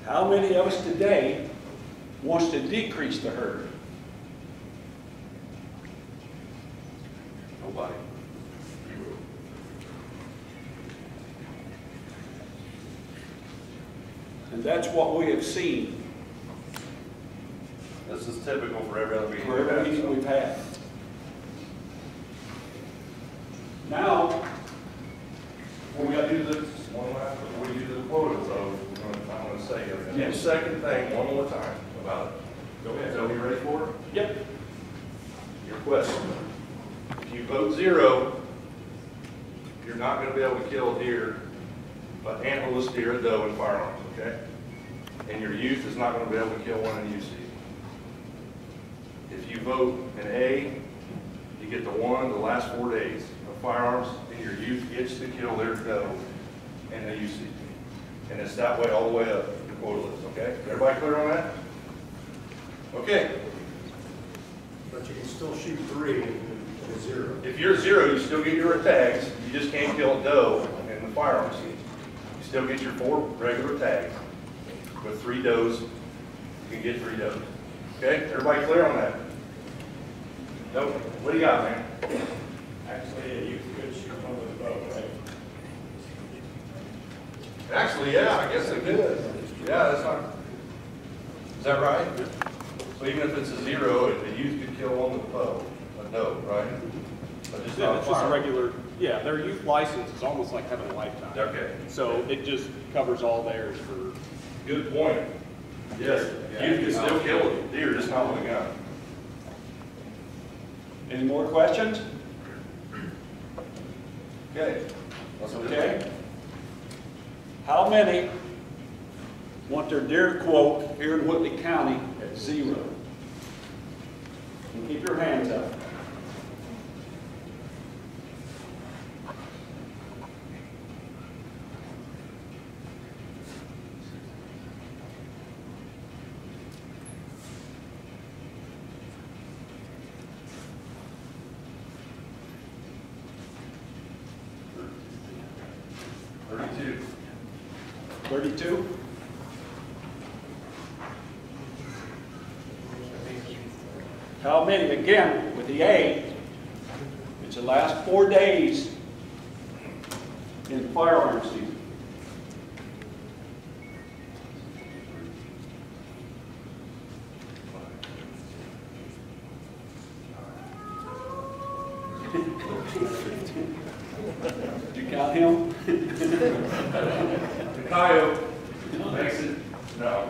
How many of us today wants to decrease the herd? Nobody. And that's what we have seen This is typical for every other meeting for every meeting we've had. Now, Well, we got to do this one last, before we do the quota, so I'm going to say it. And Yes. the second thing, one more time about it. Go ahead. So, you ready for it? yep, Your question. If you vote 0, you're not going to be able to kill a deer, an antlerless deer, a doe, and firearms, okay? And your youth is not going to be able to kill one in UC. If you vote an A, you get the last 4 days of firearms, and your youth gets to kill their doe in the UC. And it's that way all the way up the quota list, okay? Everybody clear on that? Okay. But you can still shoot 3 and 0. If you're 0, you still get your tags. You just can't kill a doe in the firearms season. You still get your 4 regular tags. With 3 does, you can get 3 does. Okay? Everybody clear on that? Nope. What do you got, man? Actually, you could shoot one with a bow, right? Actually, yeah, I guess it could. Yeah, that's not. Is that right? So even if it's a 0, the youth could kill one with a bow, a doe, right? But just Yeah, not a it's just a firearm. regular, yeah, their youth license is almost like having a lifetime. Okay. So it just covers all theirs for, Good point. Yes, you can still kill a deer, just not with a gun. any more questions? Okay. Let's do it. Okay. How many want their deer quote here in Whitley County at 0? And keep your hands up. $32. 32? How many, again, with the A, it's the last 4 days in firearms season. Did you count him? The coyote makes it, no,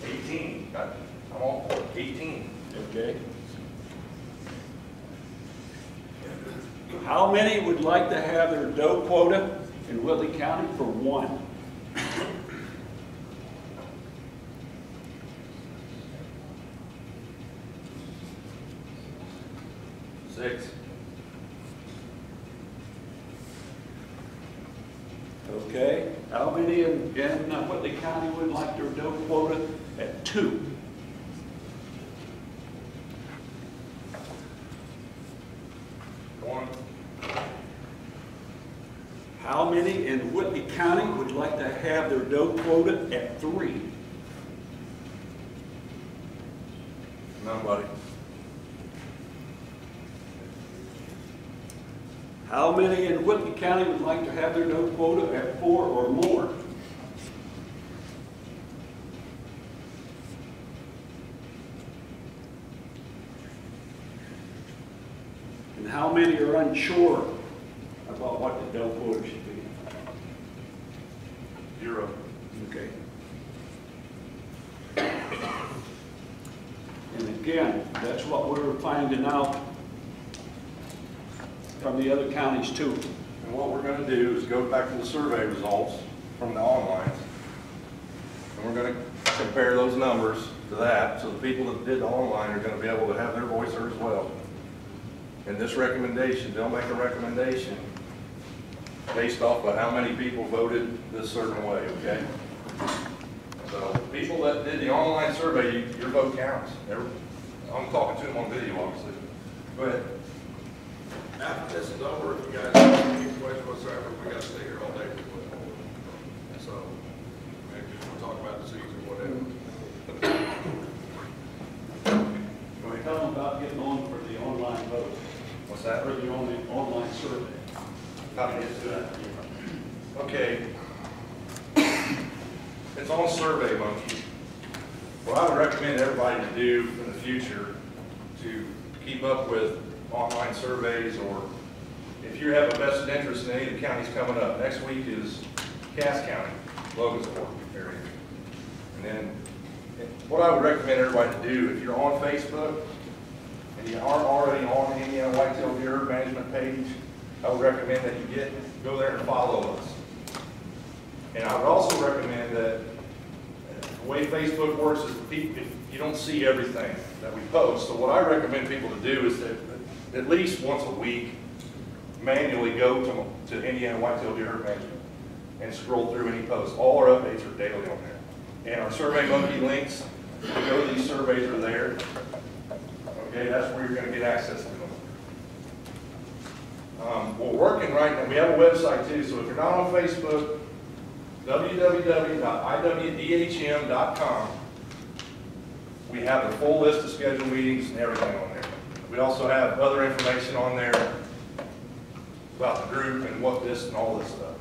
it's 18. I'm all for it. 18. Okay. How many would like to have their doe quota in Whitley County for 1? Six. Okay. How many in Whitley County would like their doe quota at 2? One. How many in Whitley County would like to have their doe quota at 3? Nobody. How many in Whitley County would like to have their doe quota at 4 or more? And how many are unsure about what the doe quota should be? 0. Okay. And again, that's what we're finding out from the other counties too. And what we're going to do is go back to the survey results from the online, and we're going to compare those numbers to that, so the people that did the online are going to be able to have their voice heard as well. And this recommendation, they'll make a recommendation based off of how many people voted this certain way, okay? So people that did the online survey, your vote counts. I'm talking to them on video, obviously. Go ahead. After this is over, if you guys have any questions whatsoever, we got to stay here all day. So how to get to that. Okay. It's on SurveyMonkey. What I would recommend everybody to do in the future to keep up with online surveys, or if you have a vested interest in any of the counties coming up, next week is Cass County, Logansport area. And then what I would recommend everybody to do, if you're on Facebook and you aren't already on the Indiana Whitetail Deer Management page, I would recommend that you go there and follow us. And I would also recommend that the way Facebook works is you don't see everything that we post. So what I recommend people to do is that at least once a week, manually go to Indiana Whitetail Deer Management and scroll through any posts. All our updates are daily on there. And our SurveyMonkey links to go to these surveys are there. Okay, that's where you're going to get access to them. We're working right now. We have a website too, so if you're not on Facebook, www.IWDHM.com. We have the full list of scheduled meetings and everything on there. We also have other information on there about the group and what this and all this stuff.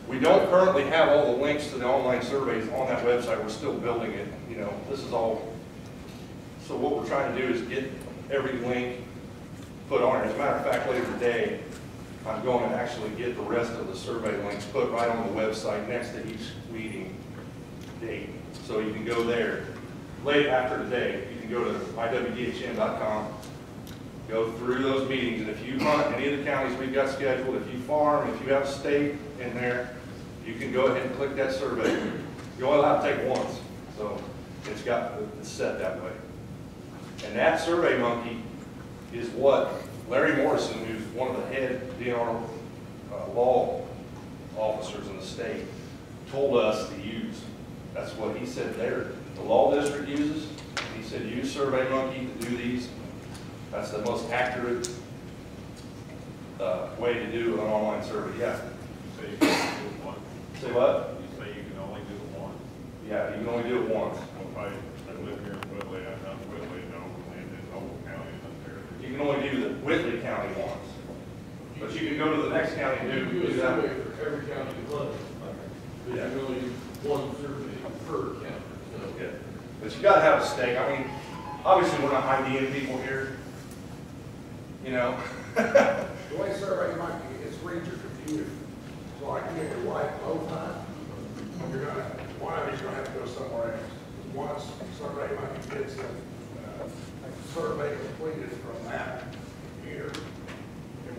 We don't currently have all the links to the online surveys on that website. We're still building it. You know, this is all. So what we're trying to do is get every link put on it. As a matter of fact, later today, I'm going to actually get the rest of the survey links put right on the website next to each meeting date. So you can go there. Late after today, you can go to IWDHM.com, go through those meetings, and if you hunt any of the counties we've got scheduled, if you farm, if you have a state in there, you can go ahead and click that survey. You're only allowed to take once, so it's set that way. And that SurveyMonkey is what Larry Morrison, who's one of the head DNR law officers in the state, told us to use. That's what he said there. The law district uses. He said use SurveyMonkey to do these. That's the most accurate way to do an online survey. Yeah. So you can only do it once? Say what? You say you can only do it once? Yeah, you can only do it once. Okay, I live here in Whitley, I know Whitley, no, and in Noble County up there. You can only do the Whitley County once. But you can go to the next county and do that. For every county in London. Yeah. There's only one survey per county, so. Yeah. But you gotta have a stake. I mean, obviously we're not IDing people here. You know? The way survey might be, it's read your computer. So I can get your wife both times. One of you's gonna have to go somewhere else. Once survey might get some survey completed from that computer, it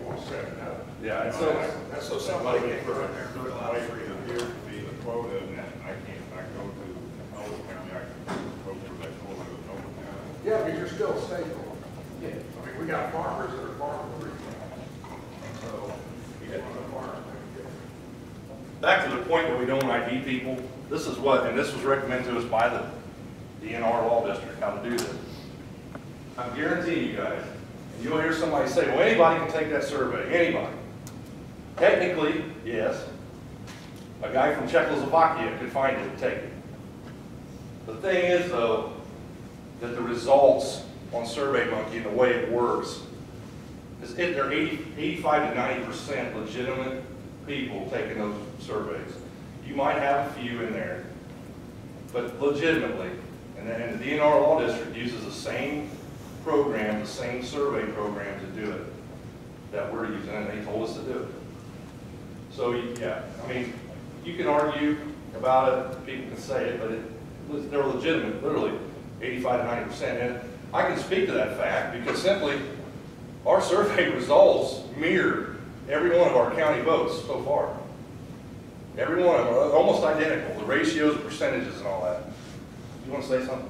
won't set it up. Yeah, and so That's so somebody can go in there and The fill out. way for you here to be the quota, and that I go to Noble County, I can go for that quota with Noble County. Yeah, but you're still a stakeholder. Yeah. I mean, we got farmers that are farming every county. So, each one of the farmers may be different. back to the point where we don't ID people, this is what, and this was recommended to us by the DNR Law District, how to do this. I'm guaranteeing you guys, and you'll hear somebody say, well, anybody can take that survey, anybody. Technically, yes. A guy from Czechoslovakia could find it and take it. The thing is, though, that the results on SurveyMonkey and the way it works is they're 85 to 90% legitimate people taking those surveys. You might have a few in there, but legitimately. And then the DNR Law District uses the same program, the same survey program to do it that we're using, and they told us to do it. So, yeah, I mean, you can argue about it, people can say it, but they're legitimate, literally 85 to 90%. And I can speak to that fact because simply our survey results mirror every one of our county votes so far. Every one of them are almost identical, the ratios, percentages, and all that. You want to say something?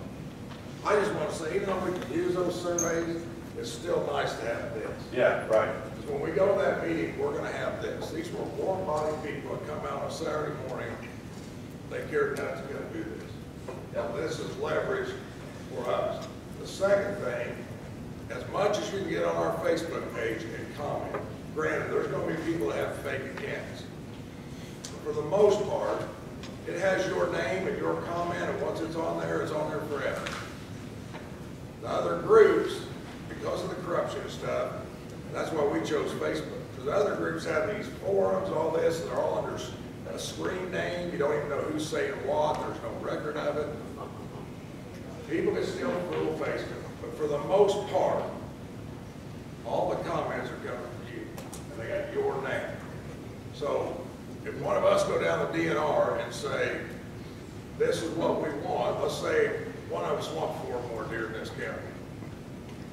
I just want to say, even though we can use those surveys, it's still nice to have this. Yeah, right. Because when we go to that meeting, we're going to have this. These were warm-bodied people that come out on Saturday morning. They cared not to go do this. Now, this is leverage for us. The second thing, as much as you can get on our Facebook page and comment, granted, there's going to be people that have fake accounts. But for the most part, it has your name and your comment, and once it's on there forever. The other groups, because of the corruption and stuff, that's why we chose Facebook, Because other groups have these forums, all this, they're all under a screen name, you don't even know who's saying what, there's no record of it. People can still fool Facebook, but for the most part, all the comments are coming from you, and they got your name. So if one of us go down the DNR and say, this is what we want, let's say one of us wants 4 more deer in this county.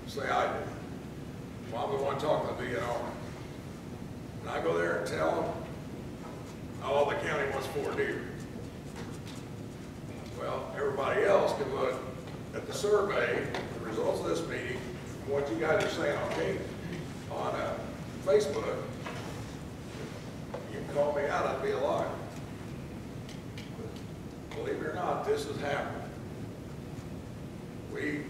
Say I do. Well, I'm the one talking to the DNR. And I go there and tell them, oh, the county wants 4 deer. Well, everybody else can look at the survey, the results of this meeting, and what you guys are saying on Facebook. You can call me out, I'd be a liar. Believe it or not, this is happening. The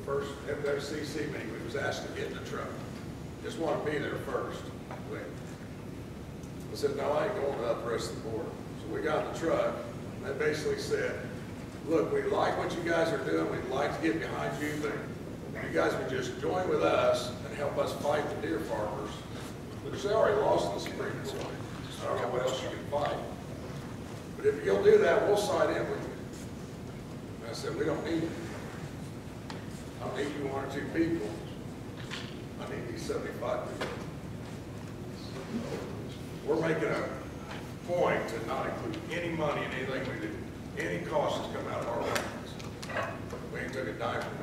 first FFCC meeting, we was asked to get in the truck. Just want to be there first. I said, no, I ain't going without the rest of the board. So we got in the truck, and they basically said, look, we like what you guys are doing, we'd like to get behind you, but you guys would just join with us and help us fight the deer farmers, which they already lost in the Supreme Court. I don't know what else you can fight. But if you'll do that, we'll side in with you. And I said, we don't need it. I don't need you 1 or 2 people. I need these 75 people. We're making a point to not include any money in anything we do. Any costs that come out of our hands. We ain't took a dime from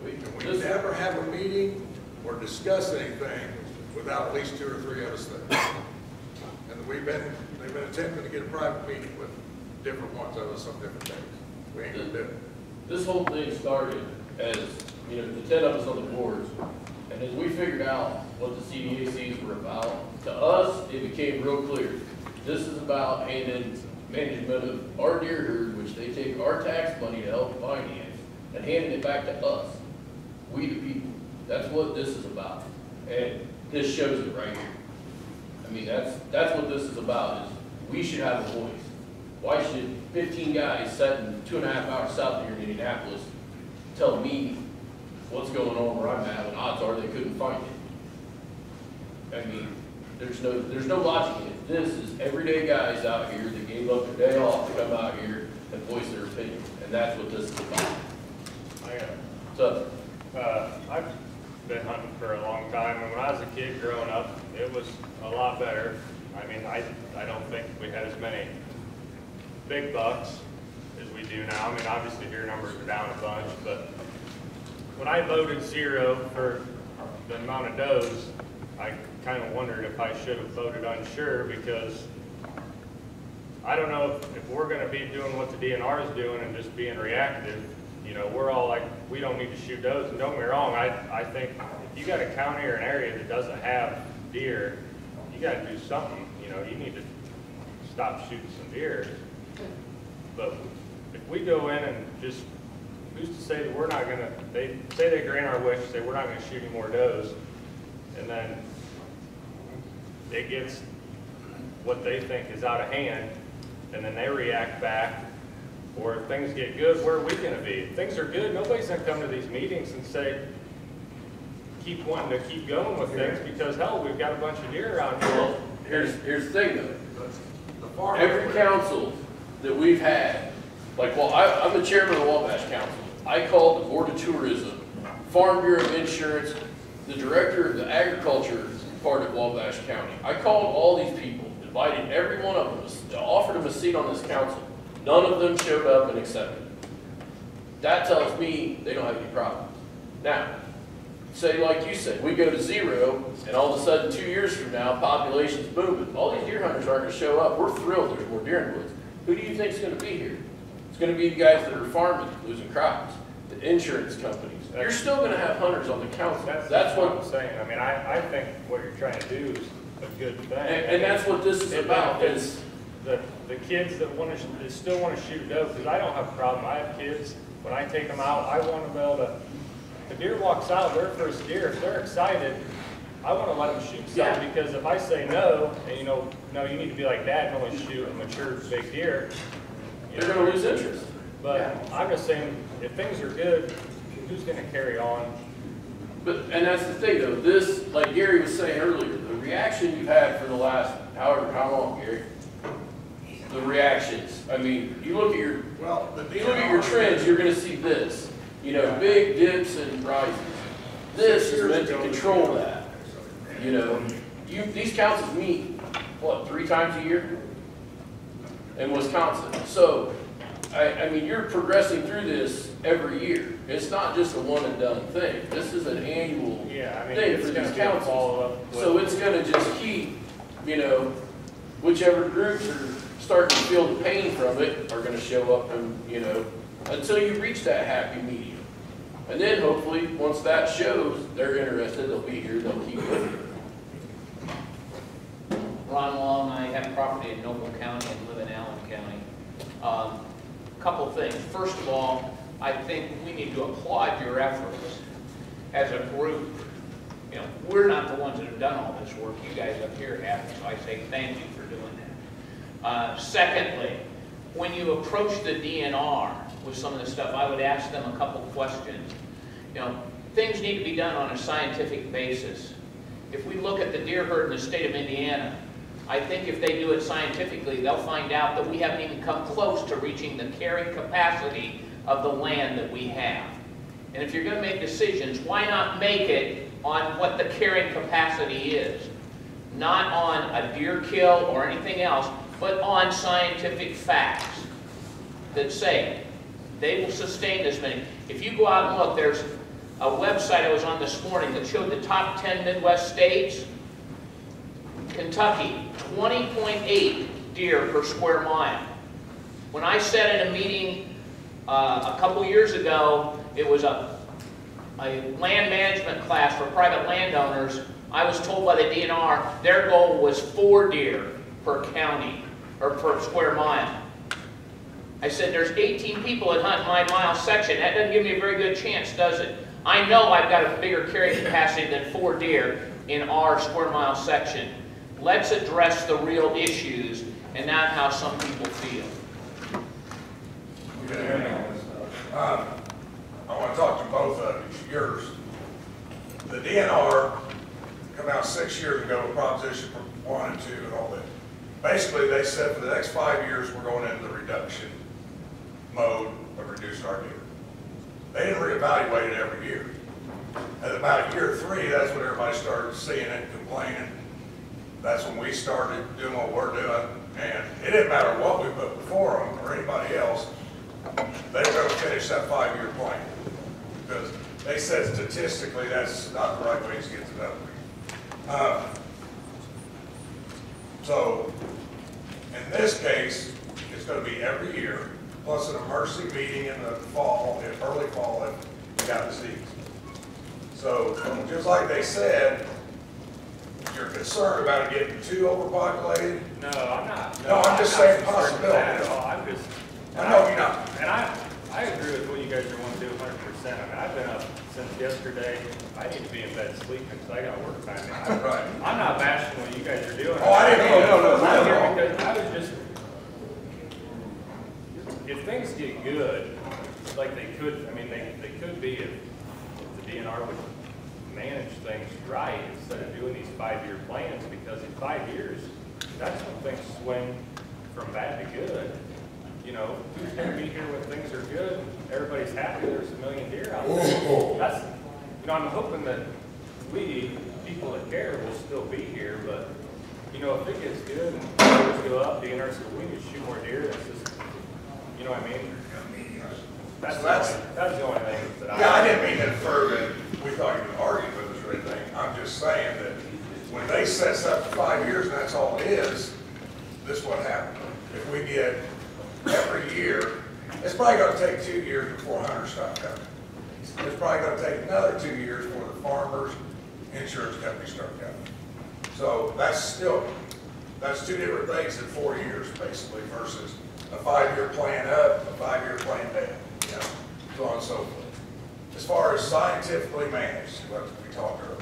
nobody. And we never have a meeting or discuss anything without at least 2 or 3 of us there. And they've been attempting to get a private meeting with different ones of us on different days. We ain't gonna do it. This whole thing started as, the 10 of us on the boards, and as we figured out what the CDACs were about, to us, it became real clear. This is about handing management of our deer herd, which they take our tax money to help finance, and handing it back to us, we the people. That's what this is about, and this shows it right here. I mean, that's what this is about, is we should have a voice. Why should 15 guys sitting 2.5 hours south here in Indianapolis tell me what's going on where I'm at, when odds are they couldn't find it? I mean, there's no logic in it. This is everyday guys out here that gave up their day off to come out here and voice their opinion, and that's what this is about. So, I've been hunting for a long time, and when I was a kid growing up, it was a lot better. I mean, I don't think we had as many big bucks as we do now. I mean, obviously deer numbers are down a bunch, but when I voted 0 for the amount of does, I kind of wondered if I should have voted unsure, because I don't know if we're going to be doing what the DNR is doing and just being reactive. We're all like, we don't need to shoot does. And don't get me wrong, I think if you got a county or an area that doesn't have deer, you got to do something. You need to stop shooting some deer. But if we go in and just, who's to say that we're not going to, they say they grant our wish, say we're not going to shoot any more does, and then it gets what they think is out of hand, and then they react back, or if things get good, where are we going to be? If things are good, nobody's going to come to these meetings and say, keep wanting to keep going with things, because hell, we've got a bunch of deer around here. well, here's the thing though. Every council that we've had, I'm the chairman of the Wabash Council. I called the Board of Tourism, Farm Bureau of Insurance, the director of the agriculture part of Wabash County. I called all these people, invited every one of them, offered them a seat on this council. None of them showed up and accepted. That tells me they don't have any problems. Now, say like you said, we go to 0, and all of a sudden 2 years from now, population's moving. All these deer hunters aren't going to show up. We're thrilled there's more deer in the woods. Who do you think is going to be here? It's going to be the guys that are farming, losing crops, the insurance companies. You're still going to have hunters on the council. That's what I'm saying. I mean, I think what you're trying to do is a good thing. And that's what this is about. Is the kids that still want to shoot doe, because I don't have a problem. I have kids. When I take them out, I want to be able to. If a deer walks out, their first deer, if they're excited, I want to let them shoot some, because if I say no, and no, you need to be like Dad and only shoot a mature big deer, they're going to lose interest. But I'm just saying, if things are good, who's going to carry on? But, and that's the thing though, this, like Gary was saying earlier, the reaction you've had for the last, how long, Gary? The reactions, I mean, you look at your, you look at your trends, you're gonna see this. You know, big dips and rises. This is meant to control that. You know, these councils meet, what, 3 times a year? In Wisconsin. So, I mean, you're progressing through this every year. It's not just a one and done thing. This is an annual thing for these councils. So it's gonna just keep, you know, whichever groups are starting to feel the pain from it are gonna show up and, you know, until you reach that happy medium. And then hopefully, once that shows, they're interested, they'll be here, they'll keep going. Ron Wall and I have property in Noble County and live in Allen County. Couple things. First of all, I think we need to applaud your efforts as a group. You know, we're not the ones that have done all this work. You guys up here have, so I say thank you for doing that. Secondly, when you approach the DNR with some of this stuff, I would ask them a couple questions. You know, things need to be done on a scientific basis. If we look at the deer herd in the state of Indiana, I think if they do it scientifically, they'll find out that we haven't even come close to reaching the carrying capacity of the land that we have. And if you're going to make decisions, why not make it on what the carrying capacity is? Not on a deer kill or anything else, but on scientific facts that say they will sustain this many. If you go out and look, there's a website I was on this morning that showed the top 10 Midwest states. Kentucky, 20.8 deer per square mile. When I sat in a meeting a couple years ago, it was a land management class for private landowners. I was told by the DNR their goal was 4 deer per county or per square mile. I said, there's 18 people that hunt my mile section. That doesn't give me a very good chance, does it? I know I've got a bigger carrying capacity than 4 deer in our square mile section. Let's address the real issues and not how some people feel. I want to talk to both of yours. The DNR come out 6 years ago with Proposition 1 and 2 and all that. Basically, they said for the next 5 years, we're going into the reduction mode of reducing our deer. They didn't reevaluate it every year. At about year 3, that's when everybody started seeing it and complaining. That's when we started doing what we're doing. And it didn't matter what we put before them or anybody else, they were going to finish that 5-year plan. Because they said statistically that's not the right way to get to that. So in this case, it's going to be every year, plus an emergency meeting in the fall, in early fall, if you got the seeds. So just like they said, you're concerned about it getting too overpopulated? No, I'm not. No, I'm just saying possibility. I'm just. I know you're not. And I agree with what you guys are wanting to do 100%. I mean, I've been up since yesterday. I need to be in bed sleeping because I got work time now. Right. I'm not bashing what you guys are doing. Oh, I didn't know. No. I'm here because I was just, if things get good, like they could, I mean, they could be if the DNR would manage things right instead of doing these 5-year plans, because in 5 years, that's when things swing from bad to good. You know, who's going to be here when things are good? Everybody's happy. There's a million deer out there. That's, you know, I'm hoping that we, people that care, will still be here. But you know, if it gets good and numbers go up, DNR says we need to shoot more deer. That's just, you know what I mean? That's the only thing that I didn't mean to infer that we thought you were arguing with us or anything. I'm just saying that when they set stuff for 5 years and that's all it is, this is what happened. If we get every year, it's probably going to take 2 years before hunters stop coming. It's probably going to take another 2 years before the farmers, insurance companies start coming. So that's 2 different things in 4 years, basically, versus a 5-year plan up, a 5-year plan down, you know, so on and so forth. As far as scientifically managed, what we talked earlier,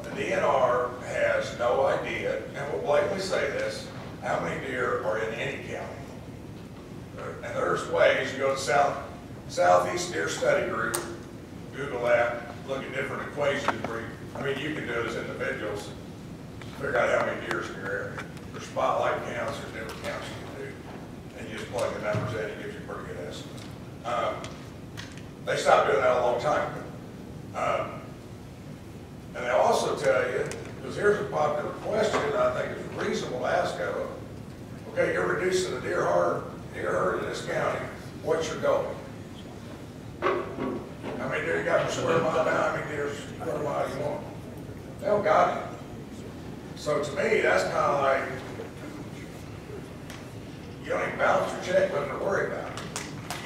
the DNR has no idea, and will blatantly say this, how many deer are in any county. And there's ways, you go to Southeast Deer Study Group, Google that, look at different equations where, I mean, you can do it as individuals, figure out how many deers in your area. There's spotlight counts, there's different counts you can do, and you just plug the numbers in, it gives you a pretty good estimate. They stopped doing that a long time ago. And they also tell you, because here's a popular question I think is reasonable to ask of them. Okay, you're reducing the deer herd in this county. What's your goal? How many deer you got per square mile now? How many deer per square mile you want? They don't got it. So to me, that's kind of like, you don't even balance your checkbook to worry about it.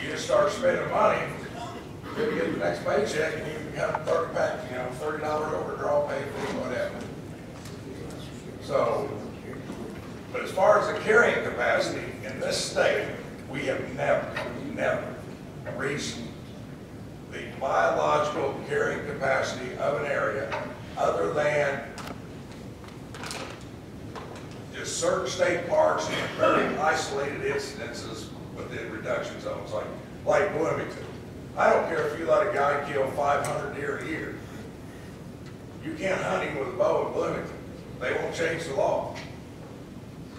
You just start spending money, you're gonna get the next paycheck and you become 30 pack, you know, $30 overdraw, pay for whatever. So, but as far as the carrying capacity in this state, we have never reached the biological carrying capacity of an area other than just certain state parks and very isolated incidences within reduction zones, like Bloomington. I don't care if you let a guy kill 500 deer a year. You can't hunt him with a bow in Bloomington. They won't change the law.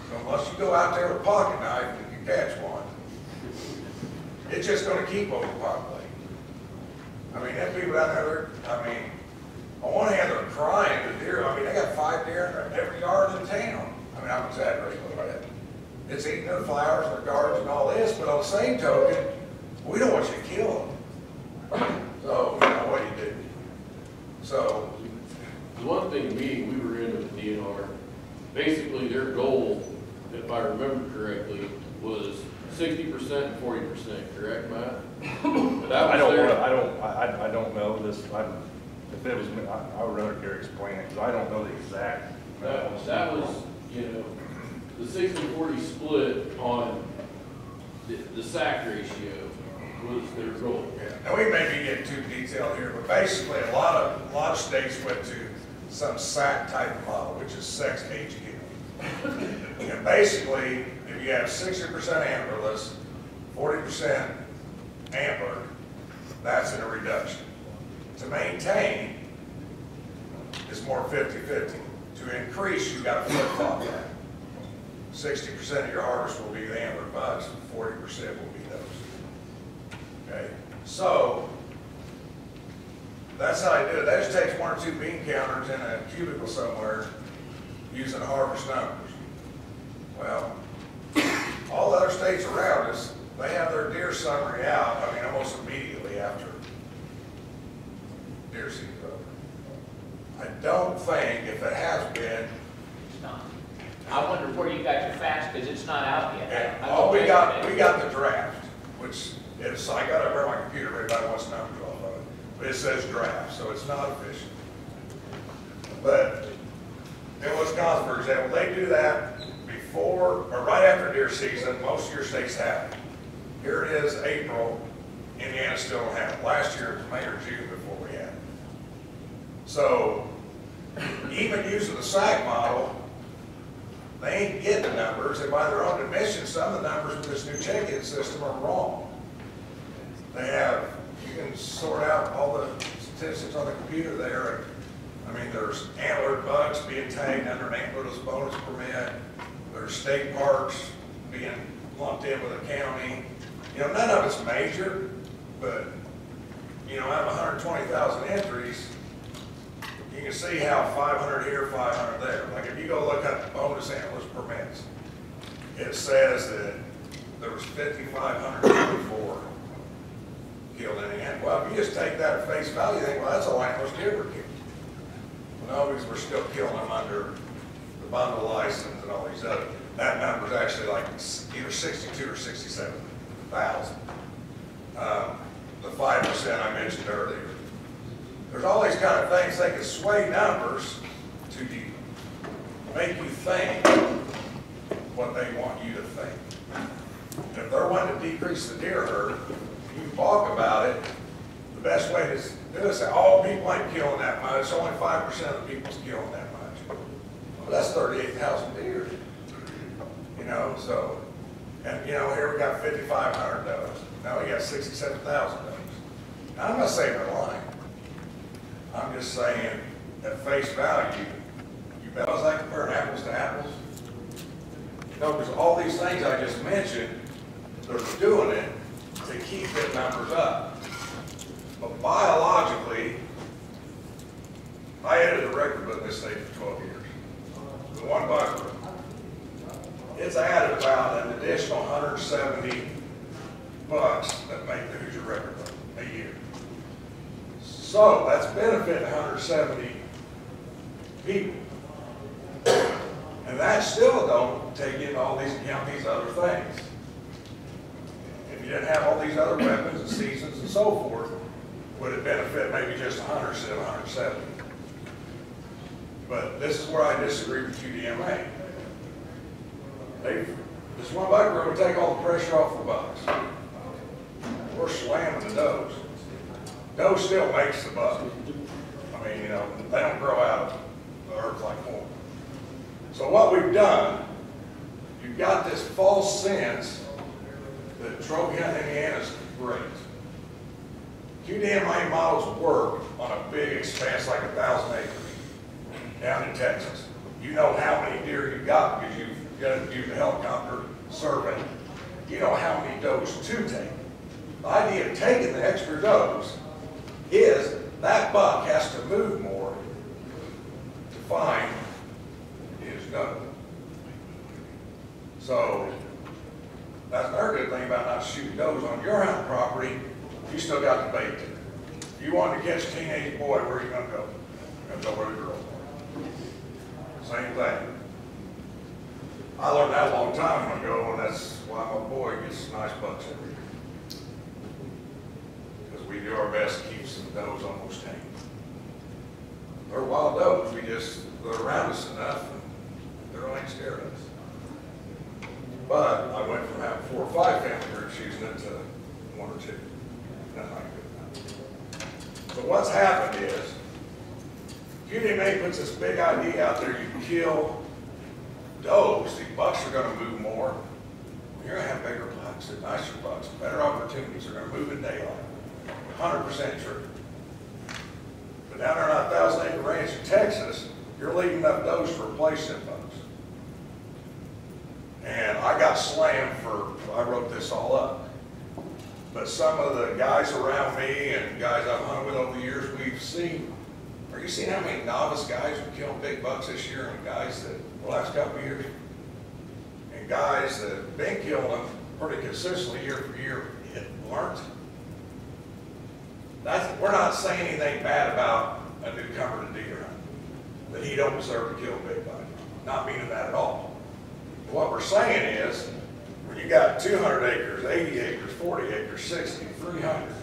So unless you go out there with a pocket knife and you catch one, it's just going to keep overpopulating. I mean, them people out there, I mean, on one hand, they're crying to deer. I mean, they got 5 deer in every yard in town. I mean, I'm exaggerating a little bit. It's eating their flowers, their gardens, and all this, but on the same token, we don't want you to kill them. So, you know, what do you do? So, The one thing meeting we were in with the DNR, basically their goal, if I remember correctly, was 60% and 40%, correct, Matt? I don't know this. If it was me, I would rather Gary explain it, because I don't know the exact. That was, you know, the 60-40 split on the SAC ratio was their goal. yeah. Now, we may be getting too detailed here, but basically, a lot of states went to some SAC type model, which is sex age giving. And basically, if you have 60% antlerless, 40% antler, that's in a reduction. To maintain, it's more 50-50. To increase, you've got to flip-flop that. 60% of your harvest will be the antler bucks, 40% will be those. Okay, so that's how I do it. That just takes 1 or 2 bean counters in a cubicle somewhere using harvest numbers. Well, all the other states around us, they have their deer summary out, I mean, almost immediately after deer season's over. I don't think, if it has been, It's not. I wonder where you got your facts, because it's not out yet. oh, we got the draft, which is, I got it over on my computer, everybody wants numbers off of it, but it says draft, so it's not official. But in Wisconsin, for example, they do that before, or right after deer season. Most of your states have it. Here it is, April, Indiana still don't have it. Last year, it was May or June before we had it. So, even using the SAC model, they ain't getting the numbers, and by their own admission, some of the numbers with this new check-in system are wrong. They have, you can sort out all the statistics on the computer there. I mean, there's antlered bucks being tagged under an antlerless bonus permit. There's state parks being lumped in with a county. You know, none of it's major, but, you know, out of 120,000 entries, you can see how 500 here, 500 there. Like if you go look up the bonus antlers permits, it says that there was 5,524 killed in the end. Well, if you just take that at face value, you think, well, that's all antlers deer were killed. Well, no, because we're still killing them under the bundle license and all these other. That number's actually like either 62 or 67,000. The 5% I mentioned earlier. There's all these kind of things that can sway numbers to make you think what they want you to think. And if they're wanting to decrease the deer herd, you talk about it, the best way to do it is say, oh, people ain't killing that much. Only 5% of the people's killing that much. Well, that's 38,000 deer. You know, so, and you know, here we got 5,500 does. Now we got 67,000 does. Now, I'm not saying they're lying. I'm just saying, at face value, you bet us I compare apples to apples? No, because all these things I just mentioned, they're doing it to keep their numbers up. But biologically, I edited the record book in this state for 12 years. The one buck, it's added about an additional 170 bucks that make the Hoosier record book a year. So that's benefiting 170 people. And that still don't take into all these account these other things. If you didn't have all these other weapons and seasons and so forth, would it benefit maybe just 100 instead of 170? But this is where I disagree with UDMA. This one buck room would take all the pressure off the bucks. We're slamming the does. Doe still makes the buck. I mean, you know, they don't grow out of the earth like corn. So what we've done, you've got this false sense that Trophy hunting in Indiana is great. QDMA models work on a big expanse like 1,000 acres down in Texas. You know how many deer you've got because you've got to use a helicopter survey. You know how many does to take. The idea of taking the extra does is that buck has to move more to find his doe. So that's another good thing about not shooting does on your hunting property. You still got the bait there. If you wanted to catch a teenage boy, where are you going to go? You're going to go where the girls are. Same thing. I learned that a long time ago, and that's why my boy gets nice bucks every year. Because we do our best to keep some does almost tame. They're wild does. They're around us enough, and they're only scared of us. But I went from having 4 or 5 family groups using it to 1 or 2. Nothing like that. So what's happened is, UDMA puts this big idea out there, you kill does, these bucks are going to move more. You're going to have bigger bucks, and nicer bucks, better opportunities, they're going to move in daylight. 100% true. But down there on a 1,000-acre ranch in Texas, you're leaving enough does to replace them bucks. And I got slammed I wrote this all up. But some of the guys around me and guys I've hunted with over the years, are you seeing how many novice guys have killed big bucks this year and guys that, the last couple of years? And guys that have been killing them pretty consistently year for year, weren't. We're not saying anything bad about a newcomer to deer hunting, that he don't deserve to kill a big buck. Not meaning that at all. What we're saying is, when you got 200 acres, 80 acres, 40 acres, 60, 300,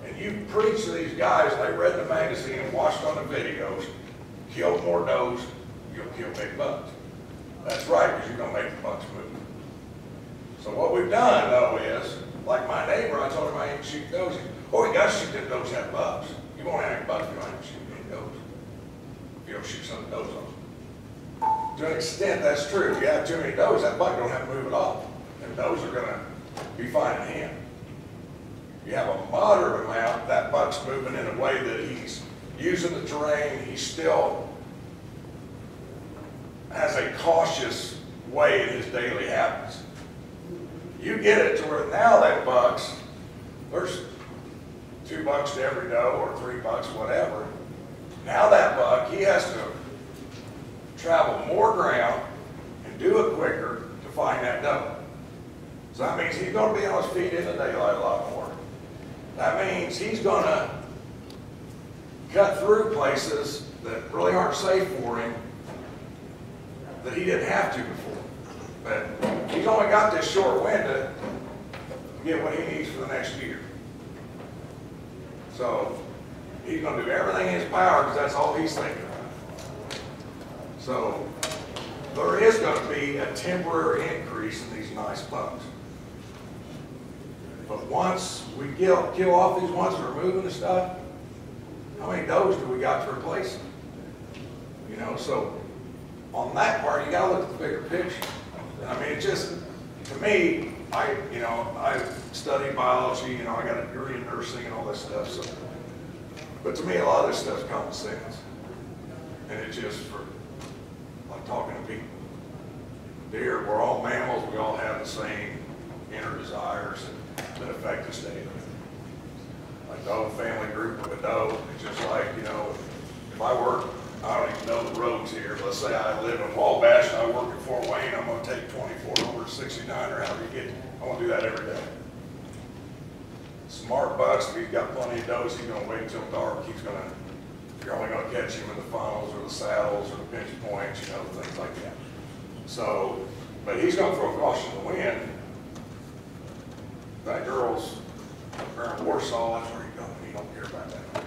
and you preach to these guys, they read the magazine and watched on the videos, kill more does, you'll kill big bucks. That's right, because you're going to make the bucks move. So what we've done, though, is, like my neighbor, I told him I ain't shoot does. Oh, you got to shoot them does have bucks. You won't have any bucks if you don't shoot any does. If you don't shoot some of the does on them. To an extent, that's true. If you have too many does, that buck don't have to move at all. And does are going to be fine in hand. If you have a moderate amount, that buck's moving in a way that he's using the terrain. He still has a cautious way in his daily habits. You get it to where now that buck's, there's 2 bucks to every doe or 3 bucks, whatever. Now that buck, he has to travel more ground and do it quicker to find that doe. So that means he's going to be on his feet in the daylight a lot more. That means he's going to cut through places that really aren't safe for him that he didn't have to before. But he's only got this short window to get what he needs for the next year. So he's going to do everything in his power because that's all he's thinking about. So there is going to be a temporary increase in these nice bucks. But once we kill off these ones that are moving and stuff, how many does do we got to replace them? You know, so on that part, you got to look at the bigger picture. I mean, it just, to me, I studied biology, I got a degree in nursing and all that stuff. So But to me, a lot of this stuff's common sense. And it's just for, like, talking to people. Deer, we're all mammals, we all have the same inner desires that affect us daily. Like the whole family group of a doe, it's just like, you know, if I work, I don't even know the roads here. Let's say I live in Wabash and I work in Fort Wayne, I'm gonna take 24 over to 69 or however you get, I wanna do that every day. Smart bucks, if he's got plenty of does, he's gonna wait until dark. He's gonna, you're only gonna catch him in the funnels or the saddles or the pinch points, you know, things like that. So, but he's gonna throw caution to the wind. That girl's in Warsaw, that's where he's going, he don't care about that.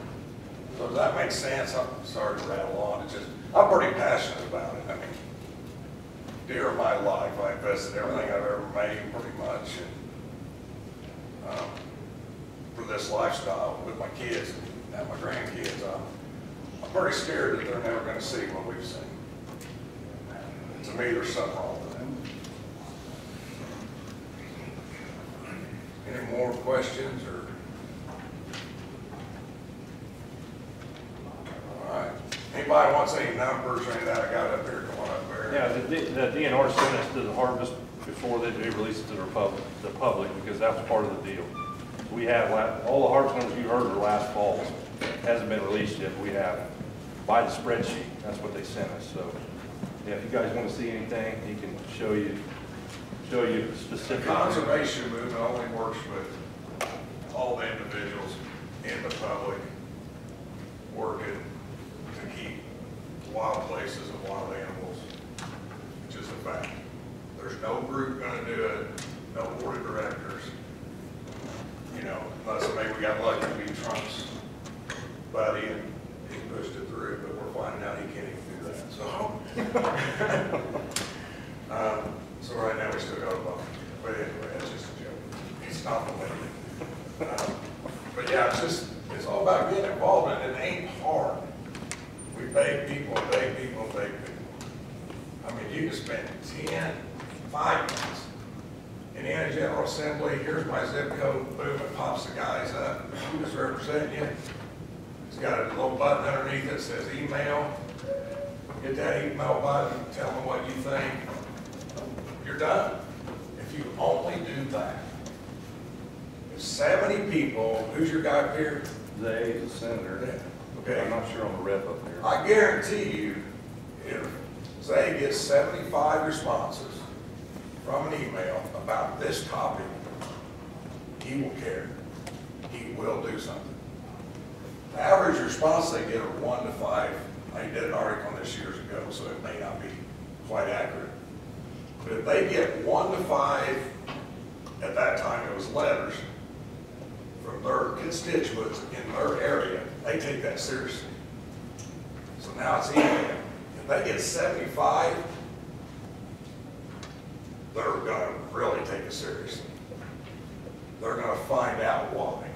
So does that make sense? I'm sorry to rattle on, it's just, I'm pretty passionate about it. I mean, deer of my life, I invested everything I've ever made pretty much for this lifestyle with my kids and my grandkids. I'm pretty scared that they're never going to see what we've seen. To me, there's something wrong with that. Any more questions or? All right. Anybody wants any numbers or any of that? I got it up here. Come on up there. Yeah, the DNR sent us to the harvest before they release it to the public, because that was part of the deal. We have, all the harvest numbers you heard are last fall. Hasn't been released yet, but we have by the spreadsheet. That's what they sent us. So, yeah, if you guys want to see anything, he can show you specific. The conservation movement only works with all the individuals in the public working to keep wild places and wild animals, which is a fact. There's no group going to do it, no board of directors. You know, unless maybe we got lucky to be Trump's buddy and he pushed it through, but we're finding out he can't even do that. So right now we still got a bump. But anyway, that's just a joke. It's not the way. But yeah, it's all about getting involved, and it ain't hard. We beg people, beg people, beg people. I mean, you can spend 5 minutes in the General Assembly. Here's my zip code. Boom, it pops the guys up. Who's representing you? It's got a little button underneath that says email. Hit that email button, tell them what you think. You're done. If you only do that. If 70 people, who's your guy up here? Zay, the senator. Yeah. Okay. I'm not sure on the rep up there. I guarantee you, if Zay gets 75 responses from an email about this topic, he will care. He will do something. The average response they get are 1 to 5. I did an article on this years ago, so it may not be quite accurate. But if they get 1 to 5, at that time it was letters, from their constituents in their area, they take that seriously. So now it's email. If they get 75, they're going to really take it seriously. They're going to find out why.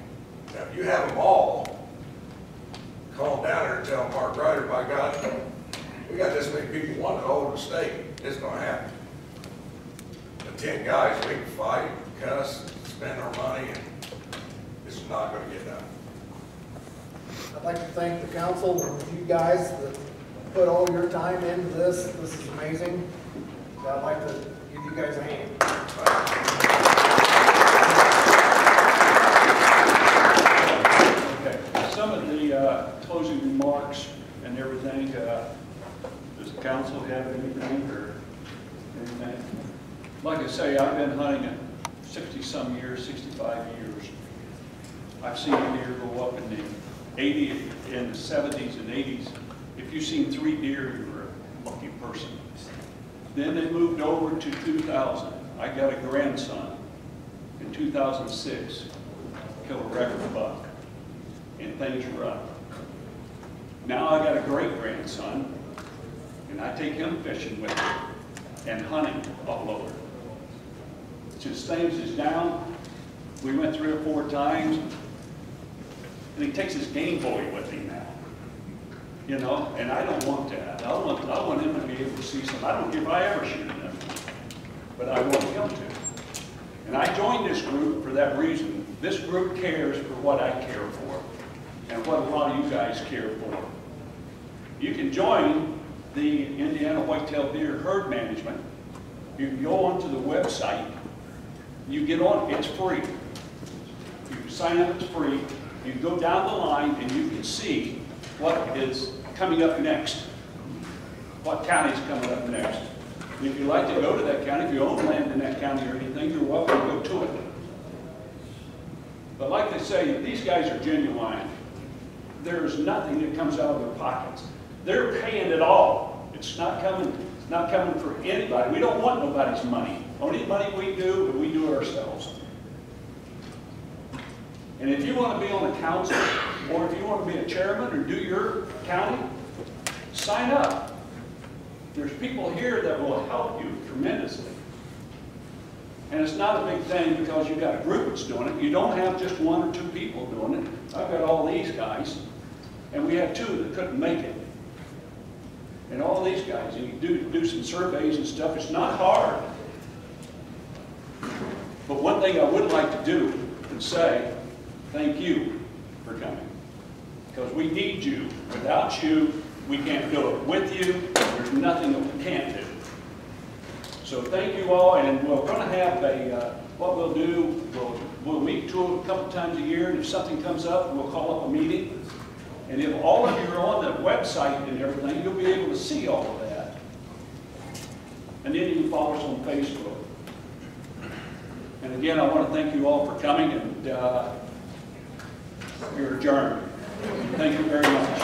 Now, if you have them all, call them down there and tell them, Mark Ryder, by God, we got this many people wanting to hold the state. It's going to happen. The 10 guys, we can fight, cuss, spend our money, and it's not going to get done. I'd like to thank the council and you guys that put all your time into this. This is amazing. So I'd like to give you guys a hand. Okay, some of the closing remarks and everything, does the council have anything or anything? Like I say, I've been hunting 60-some years, 65 years. I've seen deer go up in the 80s, in the 70s and 80s. If you've seen 3 deer, you're a lucky person. Then they moved over to 2000. I got a grandson in 2006, killed a record buck, and things were up. Now I got a great-grandson, and I take him fishing with me and hunting all over. Just things is down. We went 3 or 4 times, and he takes his Game Boy with him now. You know, and I don't want that. I want him to be able to see some. I don't care if I ever shoot him, but I want him to. And I joined this group for that reason. This group cares for what I care for. and what a lot of you guys care for. You can join the Indiana Whitetail Deer Herd Management. You can go onto the website, you get on, it's free. You can sign up, it's free. You can go down the line and you can see what is coming up next. What county's coming up next. And if you'd like to go to that county, if you own land in that county or anything, you're welcome to go to it. But like they say, these guys are genuine. There's nothing that comes out of their pockets. They're paying it all. It's not coming for anybody. We don't want nobody's money. Only money we do ourselves. And if you want to be on the council, or if you want to be a chairman or do your county, sign up. There's people here that will help you tremendously. And it's not a big thing because you've got a group that's doing it. You don't have just one or two people doing it. I've got all these guys, and we have two that couldn't make it. And all these guys, you do some surveys and stuff. It's not hard. But one thing I would like to do and say, thank you for coming. Because we need you. Without you, we can't do it. With you, there's nothing that we can't do. So thank you all, and we're going to have what we'll do, we'll meet a couple times a year, and if something comes up, we'll call up a meeting. And if all of you are on the website and everything, you'll be able to see all of that. And then you can follow us on Facebook. And again, I want to thank you all for coming, and you're adjourned. Thank you very much.